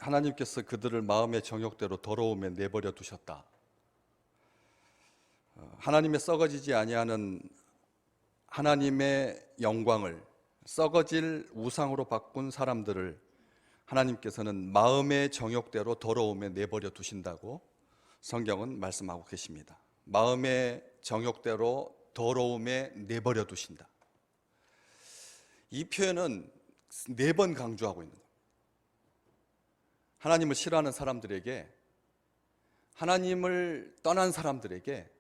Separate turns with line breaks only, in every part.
하나님께서 그들을 마음의 정욕대로 더러움에 내버려 두셨다. 하나님의 썩어지지 아니하는 하나님의 영광을 썩어질 우상으로 바꾼 사람들을 하나님께서는 마음의 정욕대로 더러움에 내버려 두신다고 성경은 말씀하고 계십니다. 마음의 정욕대로 더러움에 내버려 두신다. 이 표현은 4번 강조하고 있는 거예요. 하나님을 싫어하는 사람들에게, 하나님을 떠난 사람들에게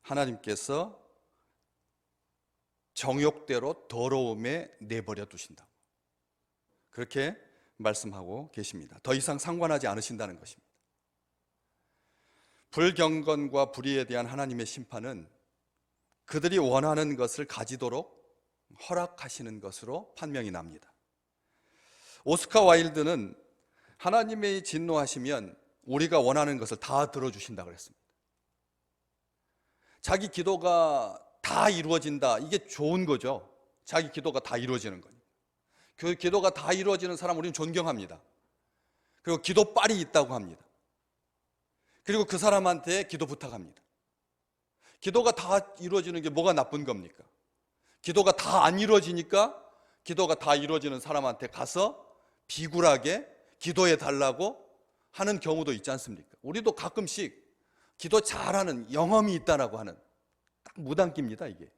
하나님께서 정욕대로 더러움에 내버려 두신다. 그렇게 말씀하고 계십니다. 더 이상 상관하지 않으신다는 것입니다. 불경건과 불의에 대한 하나님의 심판은 그들이 원하는 것을 가지도록 허락하시는 것으로 판명이 납니다. 오스카 와일드는 하나님이 진노하시면 우리가 원하는 것을 다 들어주신다 그랬습니다. 자기 기도가 다 이루어진다, 이게 좋은 거죠. 자기 기도가 다 이루어지는 거니까. 그 기도가 다 이루어지는 사람 우리는 존경합니다. 그리고 기도빨이 있다고 합니다. 그리고 그 사람한테 기도 부탁합니다. 기도가 다 이루어지는 게 뭐가 나쁜 겁니까? 기도가 다 안 이루어지니까 기도가 다 이루어지는 사람한테 가서 비굴하게 기도해 달라고 하는 경우도 있지 않습니까? 우리도 가끔씩 기도 잘하는 영험이 있다라고 하는 딱 무당기입니다, 이게.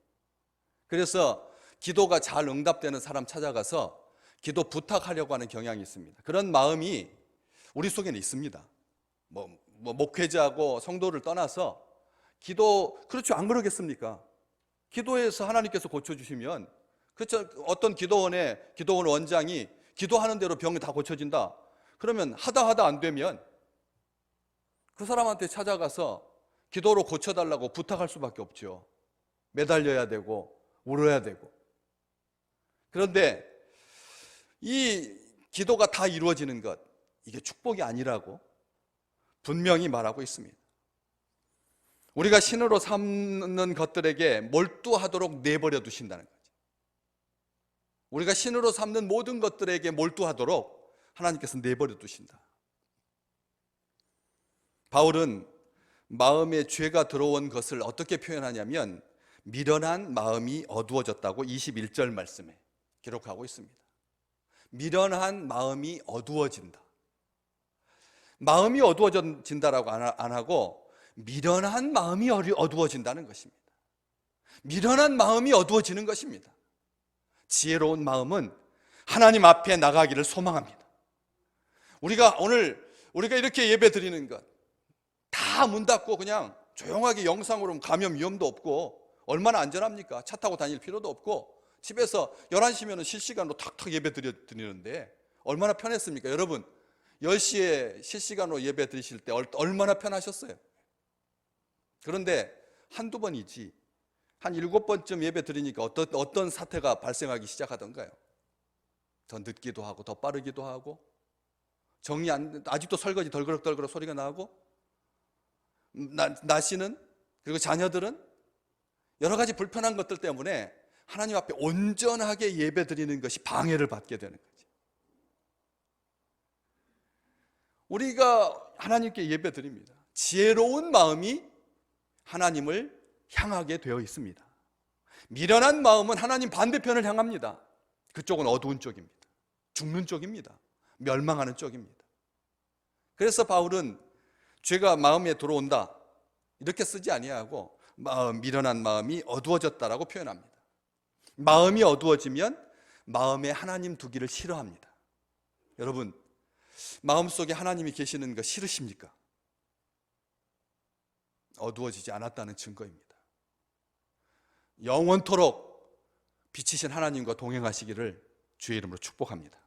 그래서 기도가 잘 응답되는 사람 찾아가서 기도 부탁하려고 하는 경향이 있습니다. 그런 마음이 우리 속에는 있습니다. 목회자하고 성도를 떠나서 기도, 그렇죠, 안 그러겠습니까? 기도해서 하나님께서 고쳐주시면, 그렇죠, 어떤 기도원 원장이 기도하는 대로 병이 다 고쳐진다. 그러면 하다 안 되면 그 사람한테 찾아가서 기도로 고쳐달라고 부탁할 수밖에 없죠. 매달려야 되고 울어야 되고. 그런데 이 기도가 다 이루어지는 것, 이게 축복이 아니라고 분명히 말하고 있습니다. 우리가 신으로 삼는 것들에게 몰두하도록 내버려 두신다는 거죠. 우리가 신으로 삼는 모든 것들에게 몰두하도록 하나님께서 내버려 두신다. 바울은 마음에 죄가 들어온 것을 어떻게 표현하냐면 미련한 마음이 어두워졌다고 21절 말씀에 기록하고 있습니다. 미련한 마음이 어두워진다. 마음이 어두워진다라고 안 하고 미련한 마음이 어두워진다는 것입니다. 미련한 마음이 어두워지는 것입니다. 지혜로운 마음은 하나님 앞에 나가기를 소망합니다. 우리가 이렇게 예배 드리는 것, 다 문 닫고 그냥 조용하게 영상으로 가면 위험도 없고 얼마나 안전합니까? 차 타고 다닐 필요도 없고 집에서 11시면 실시간으로 탁탁 예배 드리는데 얼마나 편했습니까? 여러분 10시에 실시간으로 예배 드리실 때 얼마나 편하셨어요? 그런데 한두 번이지 한 7번쯤 예배 드리니까 어떤 사태가 발생하기 시작하던가요? 더 늦기도 하고 더 빠르기도 하고 아직도 설거지 덜그럭 소리가 나고 나씨는 그리고 자녀들은 여러 가지 불편한 것들 때문에 하나님 앞에 온전하게 예배 드리는 것이 방해를 받게 되는 거죠. 우리가 하나님께 예배 드립니다. 지혜로운 마음이 하나님을 향하게 되어 있습니다. 미련한 마음은 하나님 반대편을 향합니다. 그쪽은 어두운 쪽입니다. 죽는 쪽입니다. 멸망하는 쪽입니다. 그래서 바울은 죄가 마음에 들어온다 이렇게 쓰지 아니하고 미련한 마음이 어두워졌다라고 표현합니다. 마음이 어두워지면 마음에 하나님 두기를 싫어합니다. 여러분 마음속에 하나님이 계시는 거 싫으십니까? 어두워지지 않았다는 증거입니다. 영원토록 빛이신 하나님과 동행하시기를 주의 이름으로 축복합니다.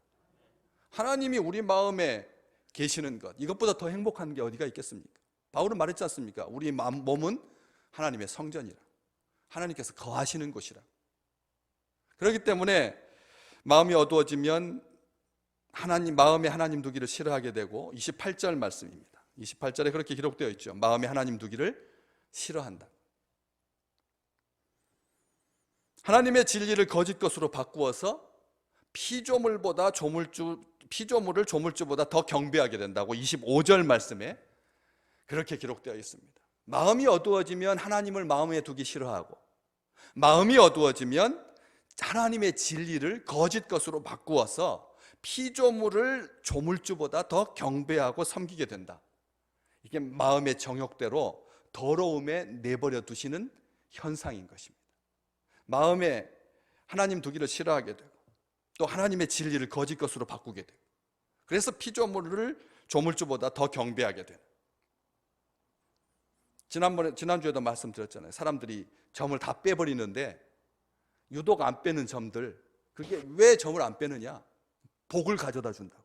하나님이 우리 마음에 계시는 것, 이것보다 더 행복한 게 어디가 있겠습니까? 바울은 말했지 않습니까? 우리 몸은 하나님의 성전이라, 하나님께서 거하시는 곳이라. 그렇기 때문에 마음이 어두워지면 마음에 하나님 두기를 싫어하게 되고 28절 말씀입니다. 28절에 그렇게 기록되어 있죠. 마음에 하나님 두기를 싫어한다. 하나님의 진리를 거짓 것으로 바꾸어서 피조물보다 피조물을 조물주보다 더 경배하게 된다고 25절 말씀에 그렇게 기록되어 있습니다. 마음이 어두워지면 하나님을 마음에 두기 싫어하고, 마음이 어두워지면 하나님의 진리를 거짓 것으로 바꾸어서 피조물을 조물주보다 더 경배하고 섬기게 된다. 이게 마음의 정욕대로 더러움에 내버려 두시는 현상인 것입니다. 마음에 하나님 두기를 싫어하게 되고, 또 하나님의 진리를 거짓 것으로 바꾸게 되고, 그래서 피조물을 조물주보다 더 경배하게 되는. 지난주에도 말씀드렸잖아요. 사람들이 점을 다 빼버리는데 유독 안 빼는 점들, 그게 왜 점을 안 빼느냐? 복을 가져다 준다고.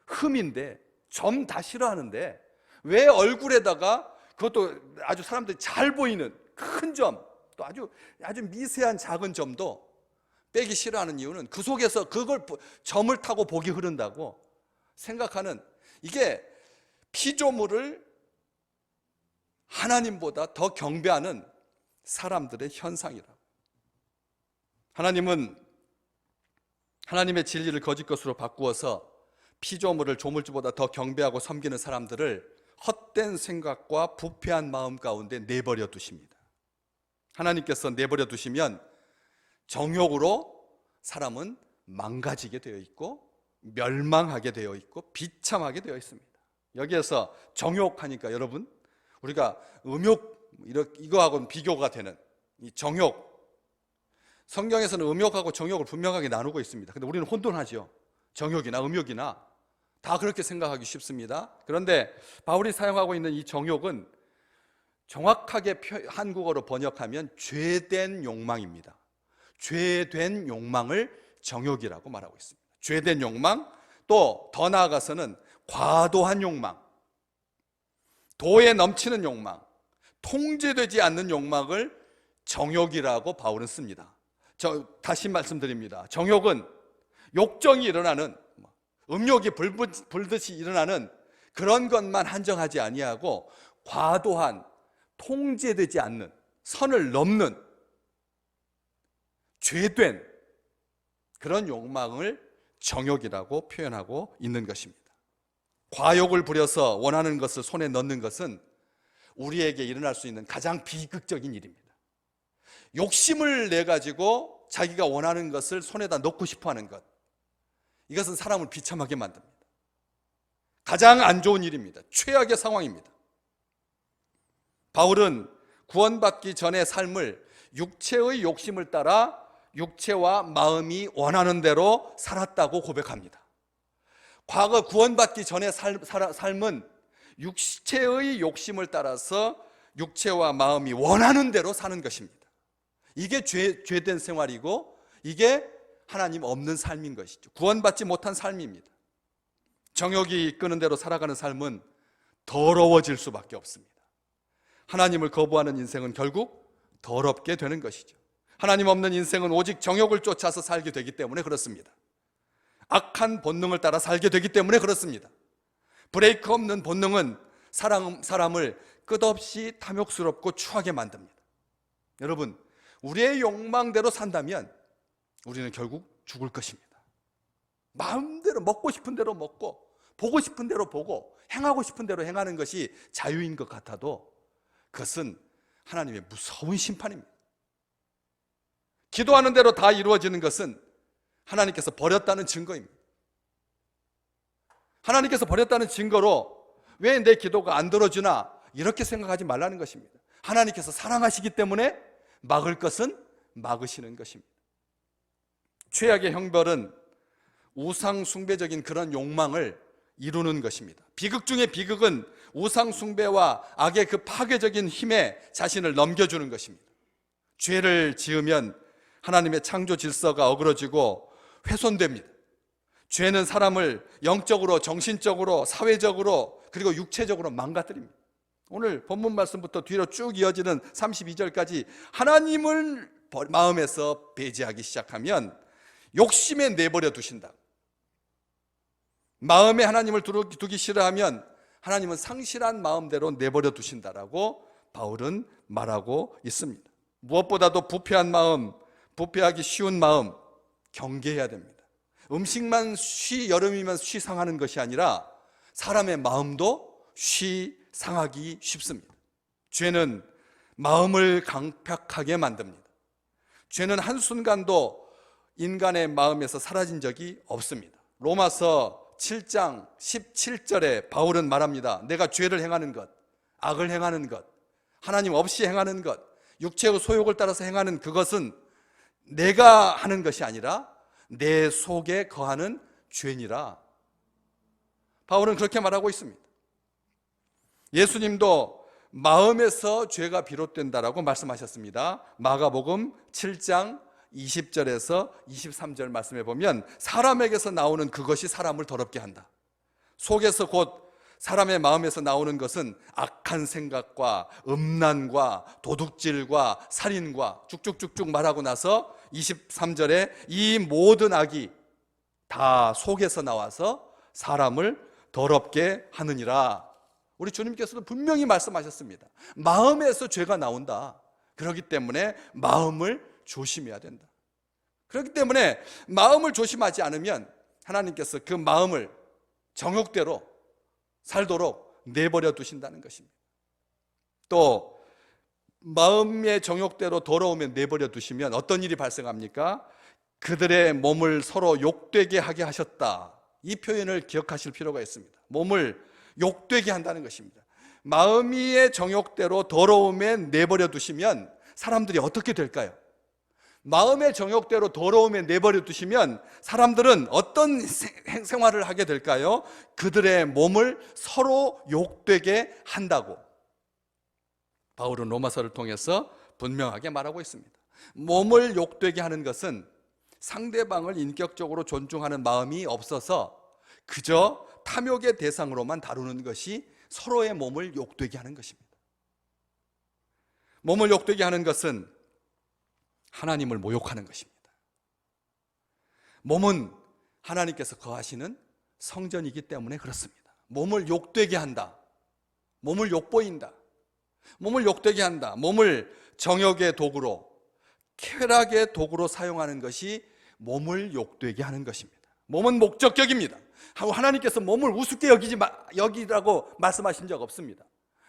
흠인데, 점 다 싫어하는데 왜 얼굴에다가, 그것도 아주 사람들이 잘 보이는 큰 점, 또 아주 미세한 작은 점도 빼기 싫어하는 이유는 그 속에서 그걸 점을 타고 복이 흐른다고 생각하는, 이게 피조물을 하나님보다 더 경배하는 사람들의 현상이라고. 하나님은 하나님의 진리를 거짓 것으로 바꾸어서 피조물을 조물주보다 더 경배하고 섬기는 사람들을 헛된 생각과 부패한 마음 가운데 내버려 두십니다. 하나님께서 내버려 두시면 정욕으로 사람은 망가지게 되어 있고 멸망하게 되어 있고 비참하게 되어 있습니다. 여기에서 정욕하니까 여러분, 우리가 음욕, 이거하고는 비교가 되는 이 정욕, 성경에서는 음욕하고 정욕을 분명하게 나누고 있습니다. 근데 우리는 혼돈하죠. 정욕이나 음욕이나 다 그렇게 생각하기 쉽습니다. 그런데 바울이 사용하고 있는 이 정욕은 정확하게 한국어로 번역하면 죄된 욕망입니다. 죄된 욕망을 정욕이라고 말하고 있습니다. 죄된 욕망, 또 더 나아가서는 과도한 욕망, 도에 넘치는 욕망, 통제되지 않는 욕망을 정욕이라고 바울은 씁니다. 다시 말씀드립니다. 정욕은 욕정이 일어나는, 음욕이 불듯이 일어나는 그런 것만 한정하지 아니하고 과도한, 통제되지 않는, 선을 넘는 죄된 그런 욕망을 정욕이라고 표현하고 있는 것입니다. 과욕을 부려서 원하는 것을 손에 넣는 것은 우리에게 일어날 수 있는 가장 비극적인 일입니다. 욕심을 내가지고 자기가 원하는 것을 손에다 넣고 싶어하는 것, 이것은 사람을 비참하게 만듭니다. 가장 안 좋은 일입니다. 최악의 상황입니다. 바울은 구원받기 전의 삶을 육체의 욕심을 따라 육체와 마음이 원하는 대로 살았다고 고백합니다. 과거 구원받기 전의 삶은 육체의 욕심을 따라서 육체와 마음이 원하는 대로 사는 것입니다. 이게 죄된 생활이고, 이게 하나님 없는 삶인 것이죠. 구원받지 못한 삶입니다. 정욕이 이끄는 대로 살아가는 삶은 더러워질 수밖에 없습니다. 하나님을 거부하는 인생은 결국 더럽게 되는 것이죠. 하나님 없는 인생은 오직 정욕을 쫓아서 살게 되기 때문에 그렇습니다. 악한 본능을 따라 살게 되기 때문에 그렇습니다. 브레이크 없는 본능은 사람을 끝없이 탐욕스럽고 추하게 만듭니다. 여러분, 우리의 욕망대로 산다면 우리는 결국 죽을 것입니다. 마음대로 먹고 싶은 대로 먹고, 보고 싶은 대로 보고, 행하고 싶은 대로 행하는 것이 자유인 것 같아도 그것은 하나님의 무서운 심판입니다. 기도하는 대로 다 이루어지는 것은 하나님께서 버렸다는 증거입니다. 하나님께서 버렸다는 증거로 왜 내 기도가 안 들어주나 이렇게 생각하지 말라는 것입니다. 하나님께서 사랑하시기 때문에 막을 것은 막으시는 것입니다. 최악의 형벌은 우상 숭배적인 그런 욕망을 이루는 것입니다. 비극 중의 비극은 우상 숭배와 악의 그 파괴적인 힘에 자신을 넘겨주는 것입니다. 죄를 지으면 하나님의 창조 질서가 어그러지고 훼손됩니다. 죄는 사람을 영적으로, 정신적으로, 사회적으로, 그리고 육체적으로 망가뜨립니다. 오늘 본문 말씀부터 뒤로 쭉 이어지는 32절까지 하나님을 마음에서 배제하기 시작하면 욕심에 내버려 두신다. 마음에 하나님을 두기 싫어하면 하나님은 상실한 마음대로 내버려 두신다라고 바울은 말하고 있습니다. 무엇보다도 부패한 마음, 부패하기 쉬운 마음 경계해야 됩니다. 음식만 여름이면 상하는 것이 아니라 사람의 마음도 상하기 쉽습니다. 죄는 마음을 강팍하게 만듭니다. 죄는 한순간도 인간의 마음에서 사라진 적이 없습니다. 로마서 7장 17절에 바울은 말합니다. 내가 죄를 행하는 것, 악을 행하는 것, 하나님 없이 행하는 것, 육체의 소욕을 따라서 행하는 그것은 내가 하는 것이 아니라 내 속에 거하는 죄니라. 바울은 그렇게 말하고 있습니다. 예수님도 마음에서 죄가 비롯된다라고 말씀하셨습니다. 마가복음 7장 20절에서 23절 말씀해 보면 사람에게서 나오는 그것이 사람을 더럽게 한다. 속에서 곧 사람의 마음에서 나오는 것은 악한 생각과 음란과 도둑질과 살인과 쭉쭉쭉쭉 말하고 나서 23절에 이 모든 악이 다 속에서 나와서 사람을 더럽게 하느니라. 우리 주님께서도 분명히 말씀하셨습니다. 마음에서 죄가 나온다. 그렇기 때문에 마음을 조심해야 된다. 그렇기 때문에 마음을 조심하지 않으면 하나님께서 그 마음을 정욕대로 살도록 내버려 두신다는 것입니다. 또 마음의 정욕대로 돌아오면 내버려 두시면 어떤 일이 발생합니까? 그들의 몸을 서로 욕되게 하게 하셨다. 이 표현을 기억하실 필요가 있습니다. 몸을 욕되게 한다는 것입니다. 마음의 정욕대로 더러움에 내버려 두시면 사람들이 어떻게 될까요? 마음의 정욕대로 더러움에 내버려 두시면 사람들은 어떤 생활을 하게 될까요? 그들의 몸을 서로 욕되게 한다고 바울은 로마서를 통해서 분명하게 말하고 있습니다. 몸을 욕되게 하는 것은 상대방을 인격적으로 존중하는 마음이 없어서 그저 탐욕의 대상으로만 다루는 것이 서로의 몸을 욕되게 하는 것입니다. 몸을 욕되게 하는 것은 하나님을 모욕하는 것입니다. 몸은 하나님께서 거하시는 성전이기 때문에 그렇습니다. 몸을 욕되게 한다. 몸을 욕보인다. 몸을 욕되게 한다. 몸을 정욕의 도구로, 쾌락의 도구로 사용하는 것이 몸을 욕되게 하는 것입니다. 몸은 목적격입니다. 하나님께서 몸을 우습게 여기라고 말씀하신 적 없습니다.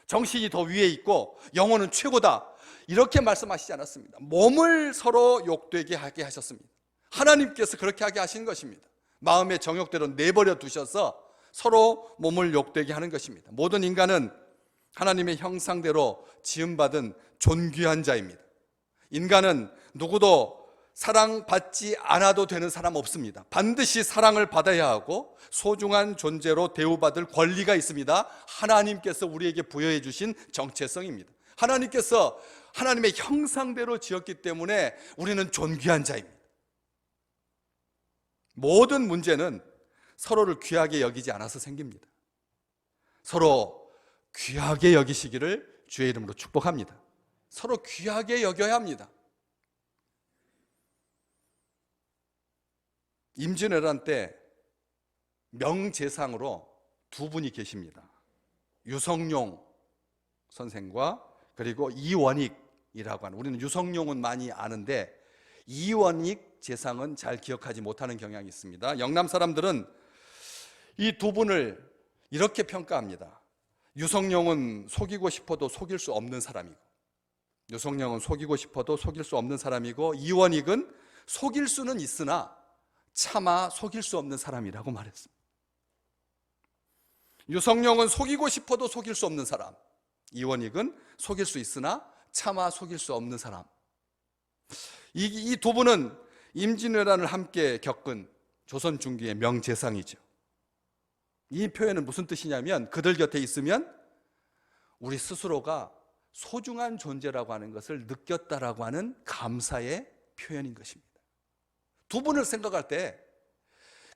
정신이 더 위에 있고 영혼은 최고다, 이렇게 말씀하시지 않았습니다. 몸을 서로 욕되게 하게 하셨습니다. 하나님께서 그렇게 하게 하신 것입니다. 마음의 정욕대로 내버려 두셔서 서로 몸을 욕되게 하는 것입니다. 모든 인간은 하나님의 형상대로 지음받은 존귀한 자입니다. 인간은 누구도 사랑받지 않아도 되는 사람 없습니다. 반드시 사랑을 받아야 하고 소중한 존재로 대우받을 권리가 있습니다. 하나님께서 우리에게 부여해 주신 정체성입니다. 하나님께서 하나님의 형상대로 지었기 때문에 우리는 존귀한 자입니다. 모든 문제는 서로를 귀하게 여기지 않아서 생깁니다. 서로 귀하게 여기시기를 주의 이름으로 축복합니다. 서로 귀하게 여겨야 합니다. 임진왜란 때 명재상으로 두 분이 계십니다. 유성룡 선생과 그리고 이원익이라고 하는, 우리는 유성룡은 많이 아는데 이원익 재상은 잘 기억하지 못하는 경향이 있습니다. 영남 사람들은 이 두 분을 이렇게 평가합니다. 유성룡은 속이고 싶어도 속일 수 없는 사람이고, 유성룡은 속이고 싶어도 속일 수 없는 사람이고, 이원익은 속일 수는 있으나 차마 속일 수 없는 사람이라고 말했습니다. 유성룡은 속이고 싶어도 속일 수 없는 사람, 이원익은 속일 수 있으나 차마 속일 수 없는 사람. 이 두 분은 임진왜란을 함께 겪은 조선 중기의 명재상이죠. 이 표현은 무슨 뜻이냐면 그들 곁에 있으면 우리 스스로가 소중한 존재라고 하는 것을 느꼈다라고 하는 감사의 표현인 것입니다. 두 분을 생각할 때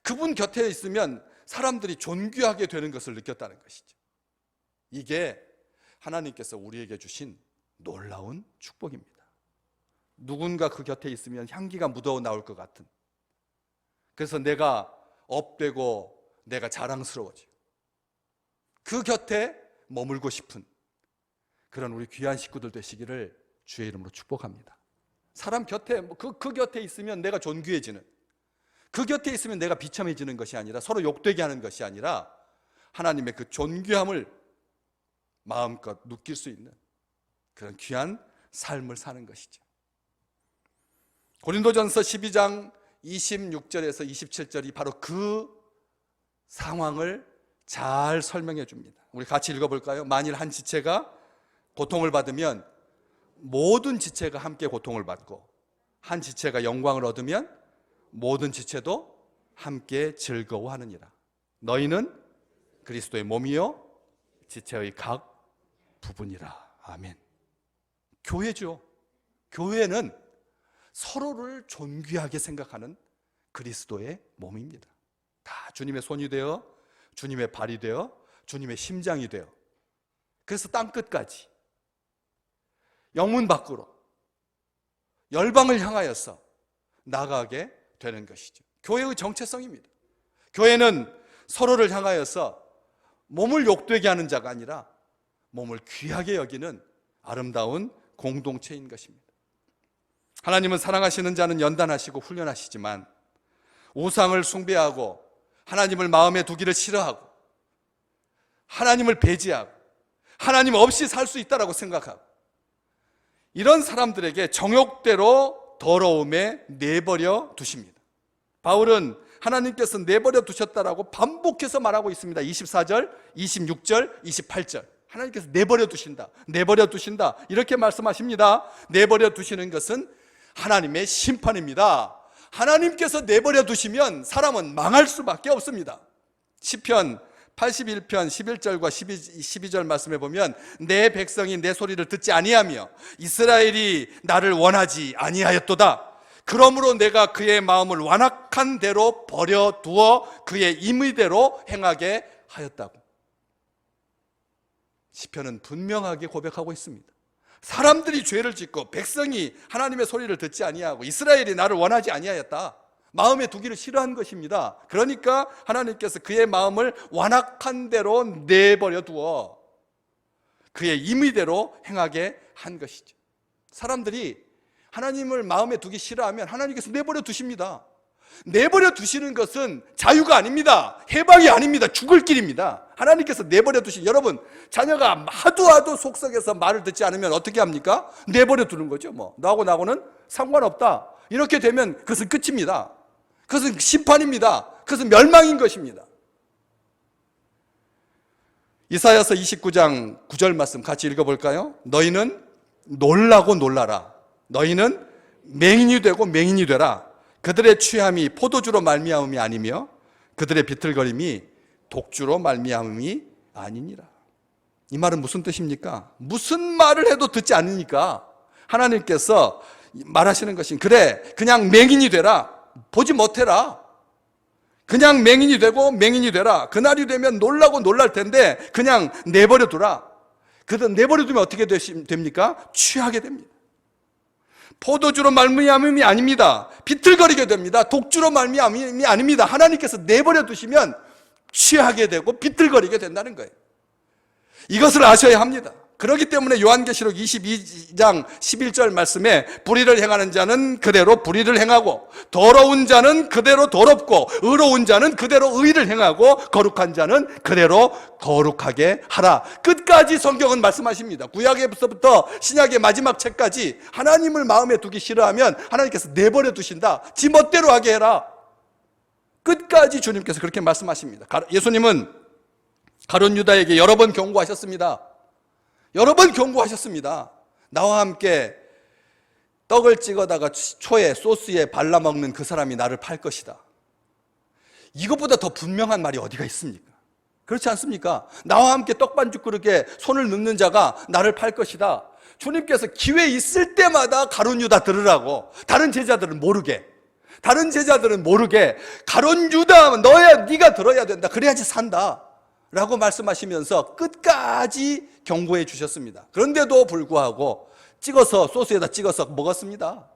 그분 곁에 있으면 사람들이 존귀하게 되는 것을 느꼈다는 것이죠. 이게 하나님께서 우리에게 주신 놀라운 축복입니다. 누군가 그 곁에 있으면 향기가 묻어 나올 것 같은, 그래서 내가 업되고 내가 자랑스러워지고 그 곁에 머물고 싶은 그런 우리 귀한 식구들 되시기를 주의 이름으로 축복합니다. 사람 곁에 그 곁에 있으면 내가 존귀해지는, 그 곁에 있으면 내가 비참해지는 것이 아니라, 서로 욕되게 하는 것이 아니라 하나님의 그 존귀함을 마음껏 느낄 수 있는 그런 귀한 삶을 사는 것이죠. 고린도전서 12장 26절에서 27절이 바로 그 상황을 잘 설명해 줍니다. 우리 같이 읽어볼까요? 만일 한 지체가 고통을 받으면 모든 지체가 함께 고통을 받고, 한 지체가 영광을 얻으면 모든 지체도 함께 즐거워하느니라. 너희는 그리스도의 몸이요 지체의 각 부분이라. 아멘. 교회죠. 교회는 서로를 존귀하게 생각하는 그리스도의 몸입니다. 다 주님의 손이 되어, 주님의 발이 되어, 주님의 심장이 되어, 그래서 땅끝까지, 영문 밖으로, 열방을 향하여서 나가게 되는 것이죠. 교회의 정체성입니다. 교회는 서로를 향하여서 몸을 욕되게 하는 자가 아니라 몸을 귀하게 여기는 아름다운 공동체인 것입니다. 하나님은 사랑하시는 자는 연단하시고 훈련하시지만, 우상을 숭배하고 하나님을 마음에 두기를 싫어하고 하나님을 배제하고 하나님 없이 살 수 있다고 생각하고, 이런 사람들에게 정욕대로 더러움에 내버려 두십니다. 바울은 하나님께서 내버려 두셨다라고 반복해서 말하고 있습니다. 24절, 26절, 28절. 하나님께서 내버려 두신다, 내버려 두신다, 이렇게 말씀하십니다. 내버려 두시는 것은 하나님의 심판입니다. 하나님께서 내버려 두시면 사람은 망할 수밖에 없습니다. 시편 81편 11절과 12절 말씀에 보면, 내 백성이 내 소리를 듣지 아니하며 이스라엘이 나를 원하지 아니하였도다. 그러므로 내가 그의 마음을 완악한 대로 버려두어 그의 임의대로 행하게 하였다고. 시편은 분명하게 고백하고 있습니다. 사람들이 죄를 짓고 백성이 하나님의 소리를 듣지 아니하고 이스라엘이 나를 원하지 아니하였다. 마음에 두기를 싫어한 것입니다. 그러니까 하나님께서 그의 마음을 완악한 대로 내버려 두어 그의 임의대로 행하게 한 것이죠. 사람들이 하나님을 마음에 두기 싫어하면 하나님께서 내버려 두십니다. 내버려 두시는 것은 자유가 아닙니다. 해방이 아닙니다. 죽을 길입니다. 하나님께서 내버려 두신, 여러분, 자녀가 하도 속썩여서 말을 듣지 않으면 어떻게 합니까? 내버려 두는 거죠. 나하고는 상관없다, 이렇게 되면 그것은 끝입니다. 그것은 심판입니다. 그것은 멸망인 것입니다. 이사야서 29장 9절 말씀 같이 읽어볼까요? 너희는 놀라고 놀라라. 너희는 맹인이 되고 맹인이 되라. 그들의 취함이 포도주로 말미암음이 아니며 그들의 비틀거림이 독주로 말미암음이 아니니라. 이 말은 무슨 뜻입니까? 무슨 말을 해도 듣지 않으니까 하나님께서 말하시는 것은, 그래, 그냥 맹인이 되라. 보지 못해라. 그냥 맹인이 되고 맹인이 되라. 그날이 되면 놀라고 놀랄 텐데 그냥 내버려 두라. 그들 내버려 두면 어떻게 됩니까? 취하게 됩니다. 포도주로 말미암음이 아닙니다. 비틀거리게 됩니다. 독주로 말미암음이 아닙니다. 하나님께서 내버려 두시면 취하게 되고 비틀거리게 된다는 거예요. 이것을 아셔야 합니다. 그렇기 때문에 요한계시록 22장 11절 말씀에 불의를 행하는 자는 그대로 불의를 행하고, 더러운 자는 그대로 더럽고, 의로운 자는 그대로 의를 행하고, 거룩한 자는 그대로 거룩하게 하라. 끝까지 성경은 말씀하십니다. 구약에서부터 신약의 마지막 책까지 하나님을 마음에 두기 싫어하면 하나님께서 내버려 두신다. 지 멋대로 하게 해라. 끝까지 주님께서 그렇게 말씀하십니다. 예수님은 가룟 유다에게 여러 번 경고하셨습니다. 여러 번 경고하셨습니다. 나와 함께 떡을 찍어다가 초에 소스에 발라먹는 그 사람이 나를 팔 것이다. 이것보다 더 분명한 말이 어디가 있습니까? 그렇지 않습니까? 나와 함께 떡반죽 그릇에 손을 넣는 자가 나를 팔 것이다. 주님께서 기회 있을 때마다 가룟 유다 들으라고, 다른 제자들은 모르게 가룟 유다 너야, 네가 들어야 된다. 그래야지 산다 라고 말씀하시면서 끝까지 경고해 주셨습니다. 그런데도 불구하고 소스에다 찍어서 먹었습니다.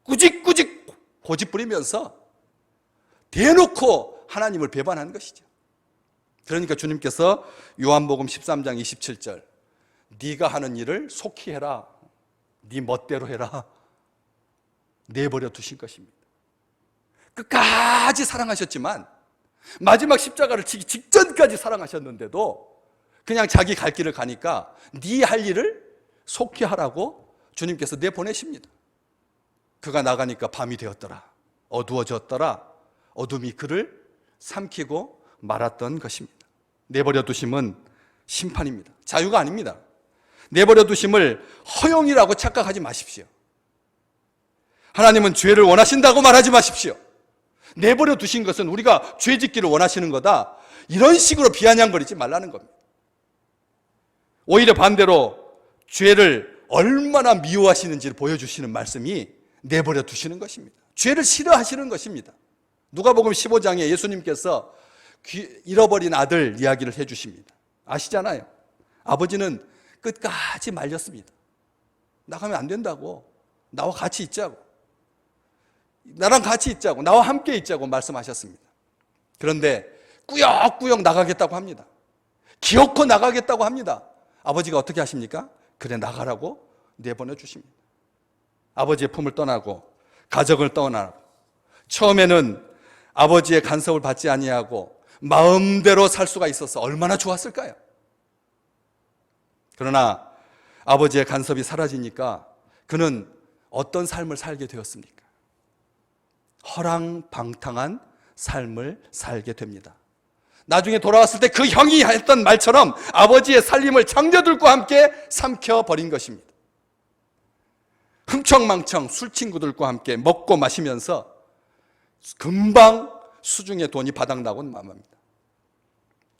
꾸직꾸직 고집 부리면서 대놓고 하나님을 배반한 것이죠. 그러니까 주님께서 요한복음 13장 27절, 네가 하는 일을 속히 해라, 네 멋대로 해라, 내버려 두신 것입니다. 끝까지 사랑하셨지만 마지막 십자가를 치기 직전까지 사랑하셨는데도 그냥 자기 갈 길을 가니까 네 할 일을 속히 하라고 주님께서 내보내십니다. 그가 나가니까 밤이 되었더라. 어두워졌더라. 어둠이 그를 삼키고 말았던 것입니다. 내버려 두심은 심판입니다. 자유가 아닙니다. 내버려 두심을 허용이라고 착각하지 마십시오. 하나님은 죄를 원하신다고 말하지 마십시오. 내버려 두신 것은 우리가 죄 짓기를 원하시는 거다, 이런 식으로 비아냥거리지 말라는 겁니다. 오히려 반대로 죄를 얼마나 미워하시는지를 보여주시는 말씀이 내버려 두시는 것입니다. 죄를 싫어하시는 것입니다. 누가복음 15장에 예수님께서 잃어버린 아들 이야기를 해주십니다. 아시잖아요. 아버지는 끝까지 말렸습니다. 나가면 안 된다고, 나와 같이 있자고, 나랑 같이 있자고, 나와 함께 있자고 말씀하셨습니다. 그런데 꾸역꾸역 나가겠다고 합니다. 기어코 나가겠다고 합니다. 아버지가 어떻게 하십니까? 그래, 나가라고 내보내 주십니다. 아버지의 품을 떠나고 가족을 떠나고, 처음에는 아버지의 간섭을 받지 아니하고 마음대로 살 수가 있어서 얼마나 좋았을까요? 그러나 아버지의 간섭이 사라지니까 그는 어떤 삶을 살게 되었습니까? 허랑방탕한 삶을 살게 됩니다. 나중에 돌아왔을 때 그 형이 했던 말처럼 아버지의 살림을 장녀들과 함께 삼켜버린 것입니다. 흥청망청 술 친구들과 함께 먹고 마시면서 금방 수중에 돈이 바닥나고 맙니다.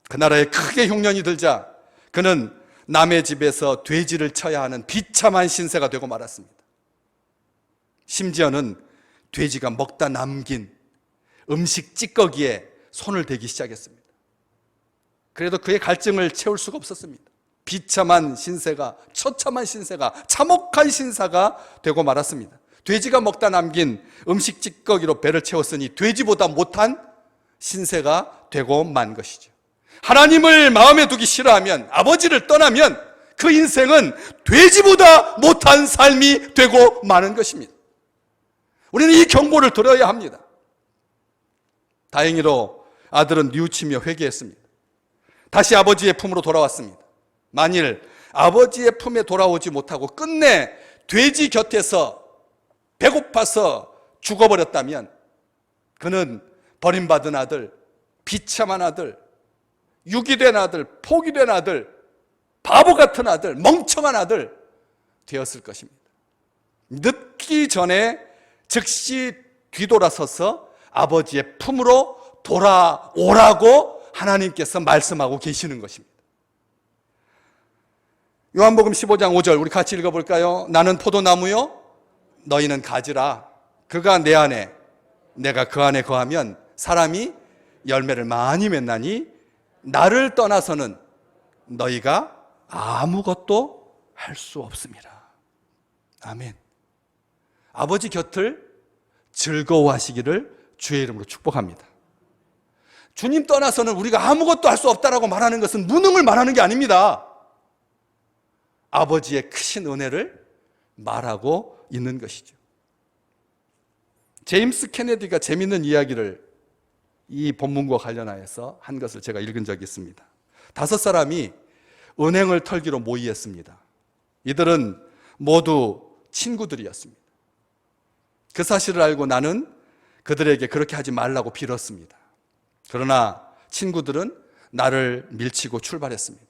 그 나라에 크게 흉년이 들자 그는 남의 집에서 돼지를 쳐야 하는 비참한 신세가 되고 말았습니다. 심지어는 돼지가 먹다 남긴 음식 찌꺼기에 손을 대기 시작했습니다. 그래도 그의 갈증을 채울 수가 없었습니다. 비참한 신세가, 처참한 신세가, 참혹한 신사가 되고 말았습니다. 돼지가 먹다 남긴 음식 찌꺼기로 배를 채웠으니 돼지보다 못한 신세가 되고 만 것이죠. 하나님을 마음에 두기 싫어하면, 아버지를 떠나면 그 인생은 돼지보다 못한 삶이 되고 마는 것입니다. 우리는 이 경고를 들어야 합니다. 다행히도 아들은 뉘우치며 회개했습니다. 다시 아버지의 품으로 돌아왔습니다. 만일 아버지의 품에 돌아오지 못하고 끝내 돼지 곁에서 배고파서 죽어버렸다면 그는 버림받은 아들, 비참한 아들, 유기된 아들, 포기된 아들, 바보 같은 아들, 멍청한 아들 되었을 것입니다. 늦기 전에 즉시 뒤돌아서서 아버지의 품으로 돌아오라고 하나님께서 말씀하고 계시는 것입니다. 요한복음 15장 5절 우리 같이 읽어볼까요? 나는 포도나무요, 너희는 가지라. 그가 내 안에, 내가 그 안에 거하면 사람이 열매를 많이 맺나니 나를 떠나서는 너희가 아무것도 할 수 없습니다. 아멘. 아버지 곁을 즐거워하시기를 주의 이름으로 축복합니다. 주님 떠나서는 우리가 아무것도 할 수 없다라고 말하는 것은 무능을 말하는 게 아닙니다. 아버지의 크신 은혜를 말하고 있는 것이죠. 제임스 케네디가 재밌는 이야기를 이 본문과 관련하여서 한 것을 제가 읽은 적이 있습니다. 5사람이 은행을 털기로 모의했습니다. 이들은 모두 친구들이었습니다. 그 사실을 알고 나는 그들에게 그렇게 하지 말라고 빌었습니다. 그러나 친구들은 나를 밀치고 출발했습니다.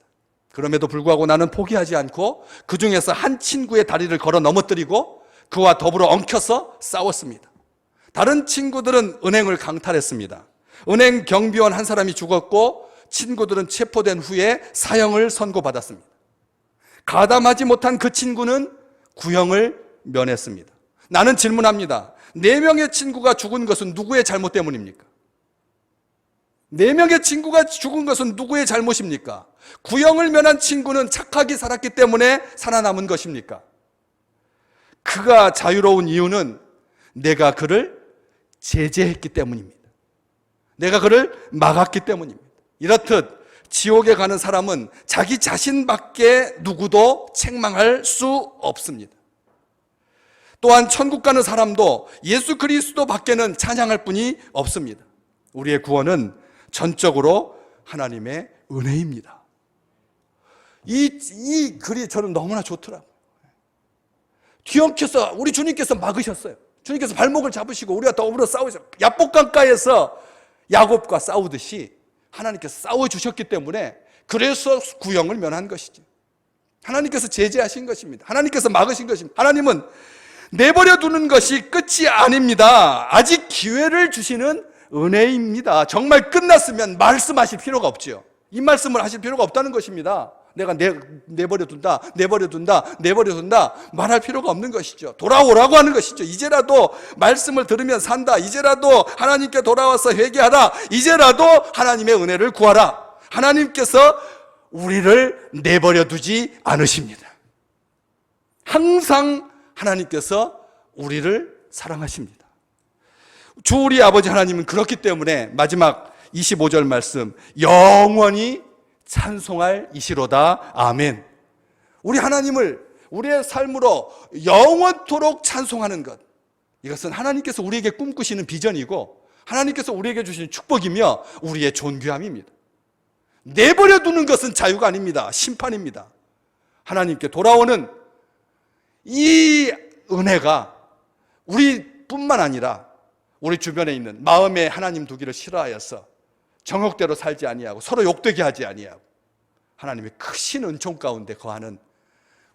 그럼에도 불구하고 나는 포기하지 않고 그 중에서 한 친구의 다리를 걸어 넘어뜨리고 그와 더불어 엉켜서 싸웠습니다. 다른 친구들은 은행을 강탈했습니다. 은행 경비원 한 사람이 죽었고 친구들은 체포된 후에 사형을 선고받았습니다. 가담하지 못한 그 친구는 구형을 면했습니다. 나는 질문합니다. 4명의 친구가 죽은 것은 누구의 잘못 때문입니까? 4명의 친구가 죽은 것은 누구의 잘못입니까? 구형을 면한 친구는 착하게 살았기 때문에 살아남은 것입니까? 그가 자유로운 이유는 내가 그를 제재했기 때문입니다. 내가 그를 막았기 때문입니다. 이렇듯 지옥에 가는 사람은 자기 자신밖에 누구도 책망할 수 없습니다. 또한 천국 가는 사람도 예수 그리스도 밖에는 찬양할 분이 없습니다. 우리의 구원은 전적으로 하나님의 은혜입니다. 이 글이 저는 너무나 좋더라고요. 뒤엉켜서 우리 주님께서 막으셨어요. 주님께서 발목을 잡으시고 우리가 더불어 싸우죠. 야복강가에서 야곱과 싸우듯이 하나님께서 싸워주셨기 때문에 그래서 구형을 면한 것이죠. 하나님께서 제재하신 것입니다. 하나님께서 막으신 것입니다. 하나님은 내버려 두는 것이 끝이 아닙니다. 아직 기회를 주시는 은혜입니다. 정말 끝났으면 말씀하실 필요가 없죠. 이 말씀을 하실 필요가 없다는 것입니다. 내가 내버려 둔다 말할 필요가 없는 것이죠. 돌아오라고 하는 것이죠. 이제라도 말씀을 들으면 산다. 이제라도 하나님께 돌아와서 회개하라. 이제라도 하나님의 은혜를 구하라. 하나님께서 우리를 내버려 두지 않으십니다. 항상 하나님께서 우리를 사랑하십니다. 주 우리 아버지 하나님은 그렇기 때문에 마지막 25절 말씀, 영원히 찬송할 이시로다. 아멘. 우리 하나님을 우리의 삶으로 영원토록 찬송하는 것, 이것은 하나님께서 우리에게 꿈꾸시는 비전이고 하나님께서 우리에게 주시는 축복이며 우리의 존귀함입니다. 내버려 두는 것은 자유가 아닙니다. 심판입니다. 하나님께 돌아오는 이 은혜가 우리뿐만 아니라 우리 주변에 있는 마음에 하나님 두기를 싫어하여서 정욕대로 살지 아니하고 서로 욕되게 하지 아니하고 하나님의 크신 은총 가운데 거하는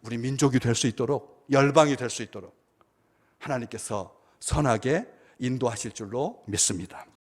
우리 민족이 될 수 있도록, 열방이 될 수 있도록 하나님께서 선하게 인도하실 줄로 믿습니다.